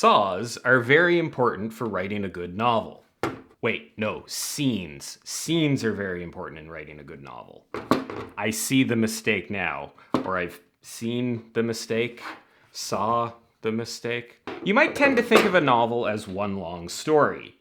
Saws are very important for writing a good novel. Wait, no, scenes. Scenes are very important in writing a good novel. I see the mistake now, or I've seen the mistake, saw the mistake. You might tend to think of a novel as one long story.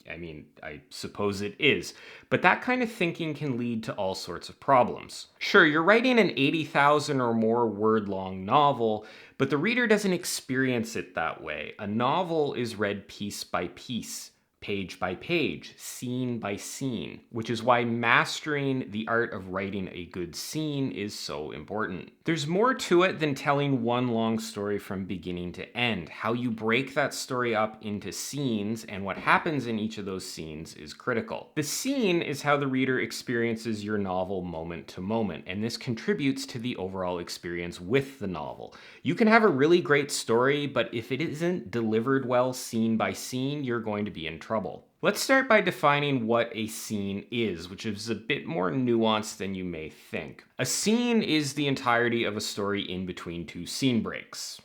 I mean, I suppose it is, but that kind of thinking can lead to all sorts of problems. Sure, you're writing an 80,000 or more word long novel, but the reader doesn't experience it that way. A novel is read piece by piece, page by page, scene by scene, which is why mastering the art of writing a good scene is so important. There's more to it than telling one long story from beginning to end. How you break that story up into scenes and what happens in each of those scenes is critical. The scene is how the reader experiences your novel moment to moment, and this contributes to the overall experience with the novel. You can have a really great story, but if it isn't delivered well scene by scene, you're going to be in trouble. Let's start by defining what a scene is, which is a bit more nuanced than you may think. A scene is the entirety of a story in between two scene breaks.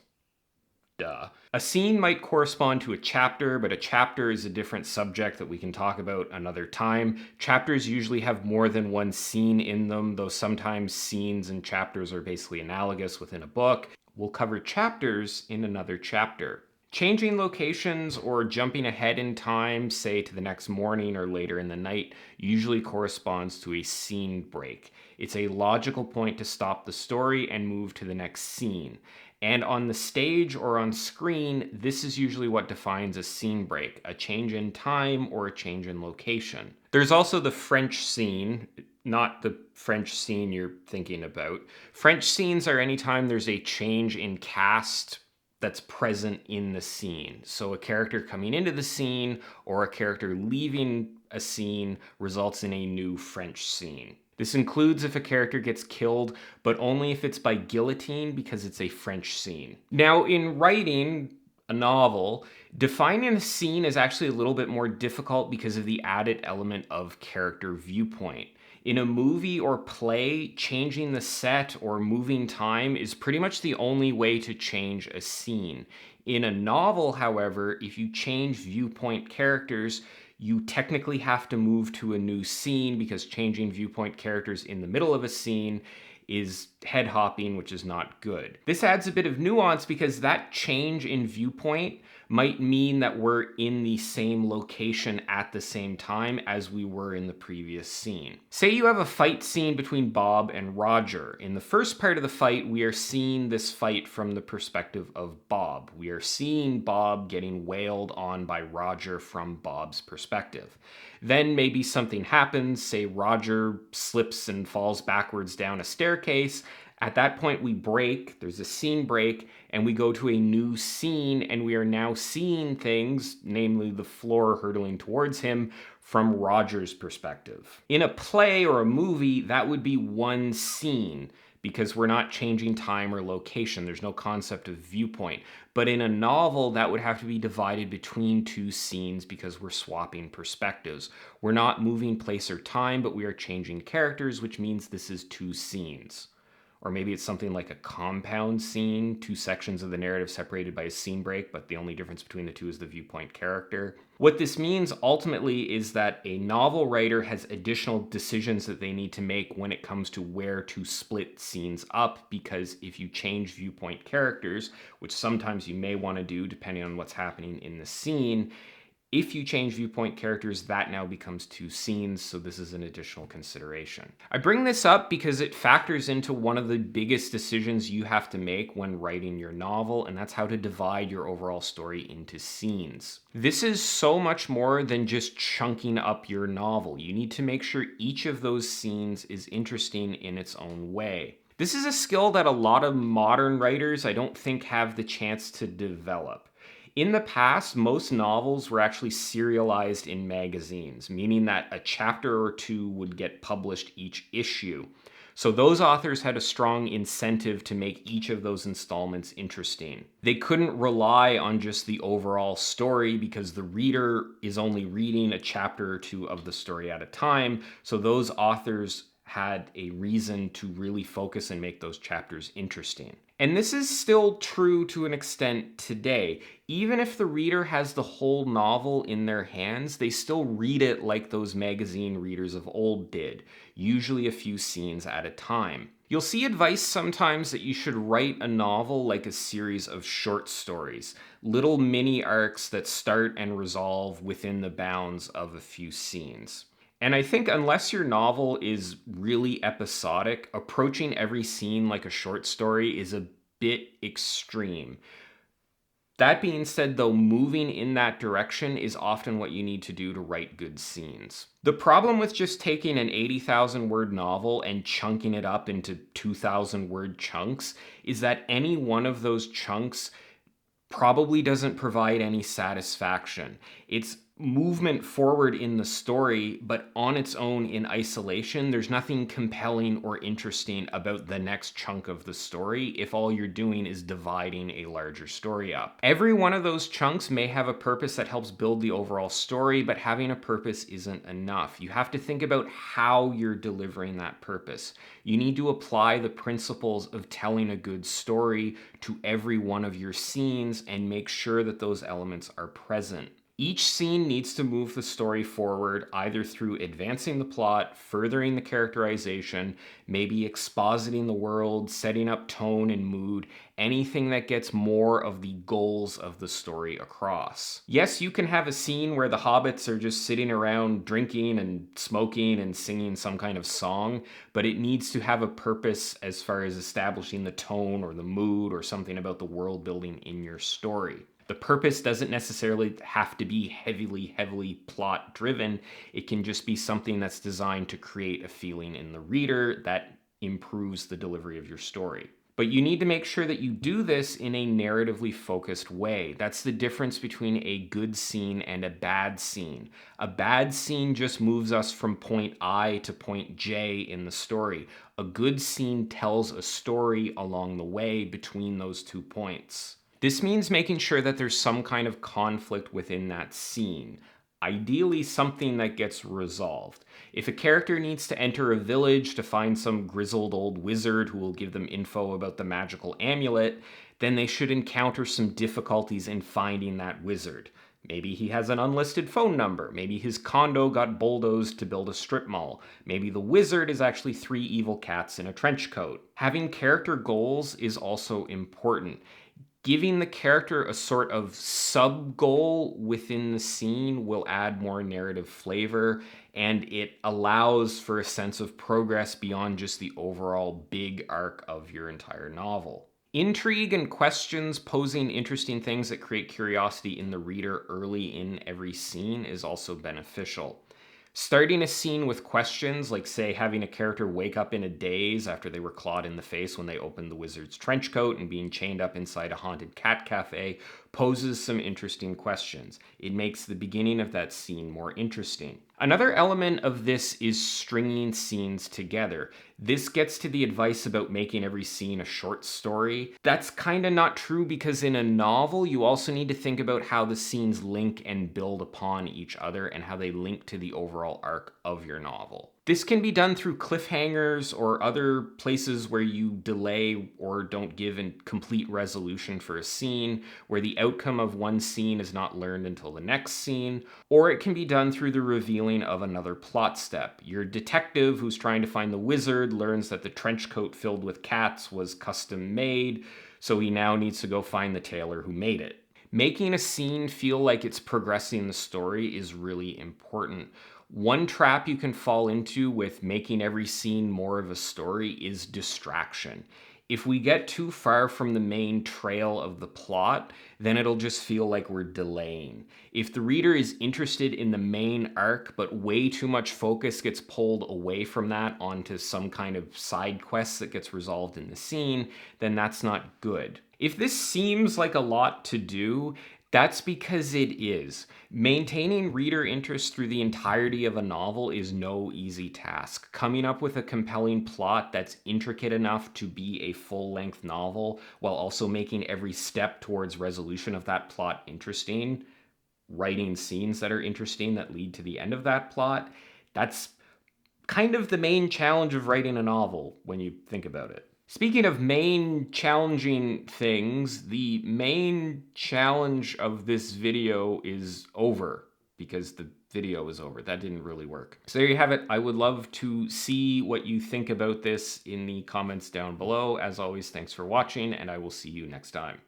Duh. A scene might correspond to a chapter, but a chapter is a different subject that we can talk about another time. Chapters usually have more than one scene in them, though sometimes scenes and chapters are basically analogous within a book. We'll cover chapters in another chapter. Changing locations or jumping ahead in time, say to the next morning or later in the night, usually corresponds to a scene break. It's a logical point to stop the story and move to the next scene. And on the stage or on screen, this is usually what defines a scene break, a change in time or a change in location. There's also the French scene, not the French scene you're thinking about. French scenes are anytime there's a change in cast that's present in the scene. So a character coming into the scene or a character leaving a scene results in a new French scene. This includes if a character gets killed, but only if it's by guillotine because it's a French scene. Now, in writing a novel, defining a scene is actually a little bit more difficult because of the added element of character viewpoint. In a movie or play, changing the set or moving time is pretty much the only way to change a scene. In a novel, however, if you change viewpoint characters, you technically have to move to a new scene because changing viewpoint characters in the middle of a scene is head hopping, which is not good. This adds a bit of nuance because that change in viewpoint might mean that we're in the same location at the same time as we were in the previous scene. Say you have a fight scene between Bob and Roger. In the first part of the fight, we are seeing this fight from the perspective of Bob. We are seeing Bob getting wailed on by Roger from Bob's perspective. Then maybe something happens, say Roger slips and falls backwards down a staircase. At that point, we break, there's a scene break, and we go to a new scene, and we are now seeing things, namely the floor hurtling towards him, from Roger's perspective. In a play or a movie, that would be one scene, because we're not changing time or location. There's no concept of viewpoint. But in a novel, that would have to be divided between two scenes because we're swapping perspectives. We're not moving place or time, but we are changing characters, which means this is two scenes. Or maybe it's something like a compound scene, two sections of the narrative separated by a scene break, but the only difference between the two is the viewpoint character. What this means ultimately is that a novel writer has additional decisions that they need to make when it comes to where to split scenes up, because if you change viewpoint characters, which sometimes you may want to do depending on what's happening in the scene, if you change viewpoint characters, that now becomes two scenes, so this is an additional consideration. I bring this up because it factors into one of the biggest decisions you have to make when writing your novel, and that's how to divide your overall story into scenes. This is so much more than just chunking up your novel. You need to make sure each of those scenes is interesting in its own way. This is a skill that a lot of modern writers I don't think have the chance to develop. In the past, most novels were actually serialized in magazines, meaning that a chapter or two would get published each issue. So those authors had a strong incentive to make each of those installments interesting. They couldn't rely on just the overall story because the reader is only reading a chapter or two of the story at a time, so those authors had a reason to really focus and make those chapters interesting. And this is still true to an extent today. Even if the reader has the whole novel in their hands, they still read it like those magazine readers of old did, usually a few scenes at a time. You'll see advice sometimes that you should write a novel like a series of short stories, little mini arcs that start and resolve within the bounds of a few scenes. And I think unless your novel is really episodic, approaching every scene like a short story is a bit extreme. That being said, though, moving in that direction is often what you need to do to write good scenes. The problem with just taking an 80,000 word novel and chunking it up into 2,000 word chunks is that any one of those chunks probably doesn't provide any satisfaction. It's movement forward in the story, but on its own in isolation, there's nothing compelling or interesting about the next chunk of the story if all you're doing is dividing a larger story up. Every one of those chunks may have a purpose that helps build the overall story, but having a purpose isn't enough. You have to think about how you're delivering that purpose. You need to apply the principles of telling a good story to every one of your scenes and make sure that those elements are present. Each scene needs to move the story forward, either through advancing the plot, furthering the characterization, maybe expositing the world, setting up tone and mood, anything that gets more of the goals of the story across. Yes, you can have a scene where the hobbits are just sitting around drinking and smoking and singing some kind of song, but it needs to have a purpose as far as establishing the tone or the mood or something about the world building in your story. The purpose doesn't necessarily have to be heavily plot driven. It can just be something that's designed to create a feeling in the reader that improves the delivery of your story. But you need to make sure that you do this in a narratively focused way. That's the difference between a good scene and a bad scene. A bad scene just moves us from point I to point J in the story. A good scene tells a story along the way between those 2 points. This means making sure that there's some kind of conflict within that scene. Ideally, something that gets resolved. If a character needs to enter a village to find some grizzled old wizard who will give them info about the magical amulet, then they should encounter some difficulties in finding that wizard. Maybe he has an unlisted phone number. Maybe his condo got bulldozed to build a strip mall. Maybe the wizard is actually 3 evil cats in a trench coat. Having character goals is also important. Giving the character a sort of sub-goal within the scene will add more narrative flavor, and it allows for a sense of progress beyond just the overall big arc of your entire novel. Intrigue and questions posing interesting things that create curiosity in the reader early in every scene is also beneficial. Starting a scene with questions, like say having a character wake up in a daze after they were clawed in the face when they opened the wizard's trench coat and being chained up inside a haunted cat cafe, poses some interesting questions. It makes the beginning of that scene more interesting. Another element of this is stringing scenes together. This gets to the advice about making every scene a short story. That's kind of not true because in a novel, you also need to think about how the scenes link and build upon each other and how they link to the overall arc of your novel. This can be done through cliffhangers or other places where you delay or don't give a complete resolution for a scene, where the outcome of one scene is not learned until the next scene, or it can be done through the revealing of another plot step. Your detective who's trying to find the wizard learns that the trench coat filled with cats was custom made, so he now needs to go find the tailor who made it. Making a scene feel like it's progressing the story is really important. One trap you can fall into with making every scene more of a story is distraction. If we get too far from the main trail of the plot, then it'll just feel like we're delaying. If the reader is interested in the main arc, but way too much focus gets pulled away from that onto some kind of side quest that gets resolved in the scene, then that's not good. If this seems like a lot to do, that's because it is. Maintaining reader interest through the entirety of a novel is no easy task. Coming up with a compelling plot that's intricate enough to be a full-length novel while also making every step towards resolution of that plot interesting, writing scenes that are interesting that lead to the end of that plot, that's kind of the main challenge of writing a novel when you think about it. Speaking of main challenging things, the main challenge of this video is over because the video is over. That didn't really work. So there you have it. I would love to see what you think about this in the comments down below. As always, thanks for watching, and I will see you next time.